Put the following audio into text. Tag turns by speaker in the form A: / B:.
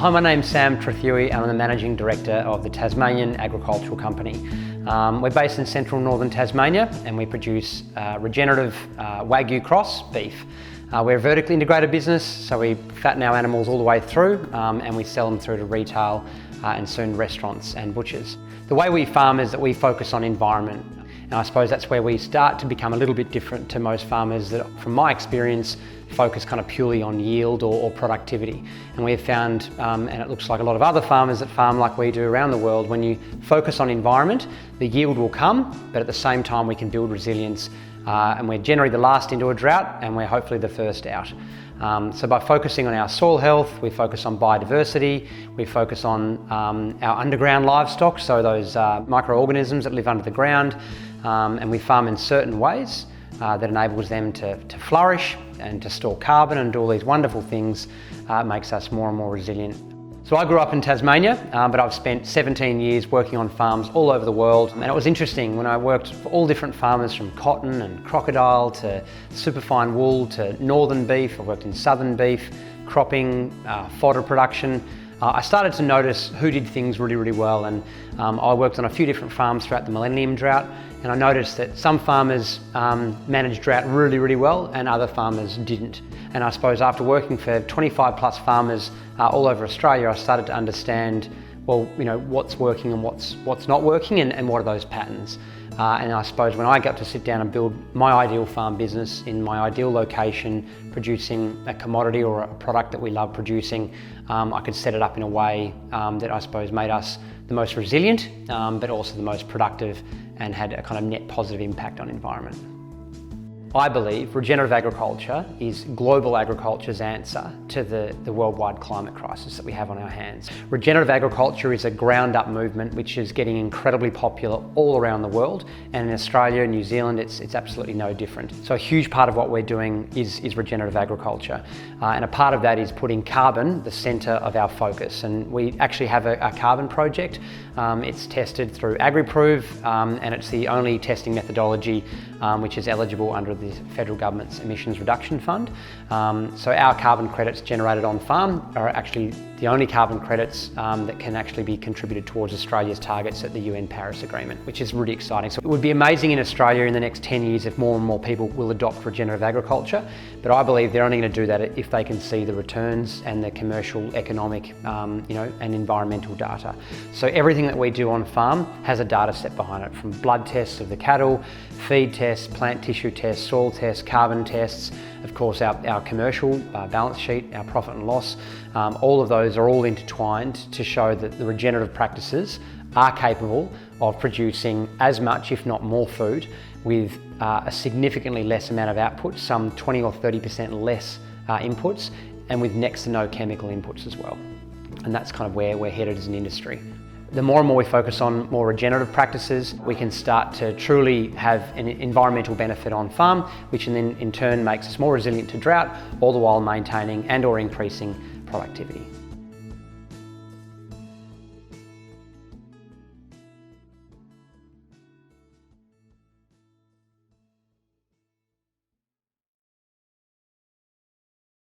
A: Hi, my name's Sam Trethui and I'm the Managing Director of the Tasmanian Agricultural Company. We're based in central northern Tasmania and we produce regenerative Wagyu cross beef. We're a vertically integrated business, so we fatten our animals all the way through and we sell them through to retail and soon restaurants and butchers. The way we farm is that we focus on environment. And I suppose that's where we start to become a little bit different to most farmers that, from my experience, focus kind of purely on yield or productivity. And we've found, and it looks like a lot of other farmers that farm like we do around the world, when you focus on environment, the yield will come, but at the same time we can build resilience. And we're generally the last into a drought and we're hopefully the first out. So by focusing on our soil health, we focus on biodiversity, we focus on our underground livestock, so those microorganisms that live under the ground, and we farm in certain ways that enables them to flourish and to store carbon and do all these wonderful things. Makes us more and more resilient. So I grew up in Tasmania, but I've spent 17 years working on farms all over the world. And it was interesting when I worked for all different farmers, from cotton and crocodile to superfine wool to northern beef. I worked in southern beef, cropping, fodder production. I started to notice who did things really, really well. And I worked on a few different farms throughout the millennium drought. And I noticed that some farmers managed drought really, really well and other farmers didn't. And I suppose after working for 25 plus farmers all over Australia, I started to understand, well, you know, what's working and what's not working and what are those patterns. And I suppose when I got to sit down and build my ideal farm business in my ideal location, producing a commodity or a product that we love producing, I could set it up in a way that I suppose made us the most resilient, but also the most productive and had a kind of net positive impact on environment. I believe regenerative agriculture is global agriculture's answer to the worldwide climate crisis that we have on our hands. Regenerative agriculture is a ground-up movement which is getting incredibly popular all around the world, and in Australia and New Zealand it's absolutely no different. So a huge part of what we're doing is regenerative agriculture, and a part of that is putting carbon the centre of our focus. And we actually have a carbon project. It's tested through AgriProve, and it's the only testing methodology which is eligible under the federal government's emissions reduction fund. So our carbon credits generated on farm are actually the only carbon credits that can actually be contributed towards Australia's targets at the UN Paris Agreement, which is really exciting. So it would be amazing in Australia in the next 10 years if more and more people will adopt regenerative agriculture, but I believe they're only going to do that if they can see the returns and the commercial, economic, and environmental data. So everything that we do on farm has a data set behind it, from blood tests of the cattle, feed tests, plant tissue tests, soil tests, carbon tests, of course our commercial balance sheet, our profit and loss. All of those are all intertwined to show that the regenerative practices are capable of producing as much, if not more, food with a significantly less amount of output, some 20 or 30% less inputs, and with next to no chemical inputs as well. And that's kind of where we're headed as an industry. The more and more we focus on more regenerative practices, we can start to truly have an environmental benefit on farm, which then in turn makes us more resilient to drought, all the while maintaining and or increasing productivity.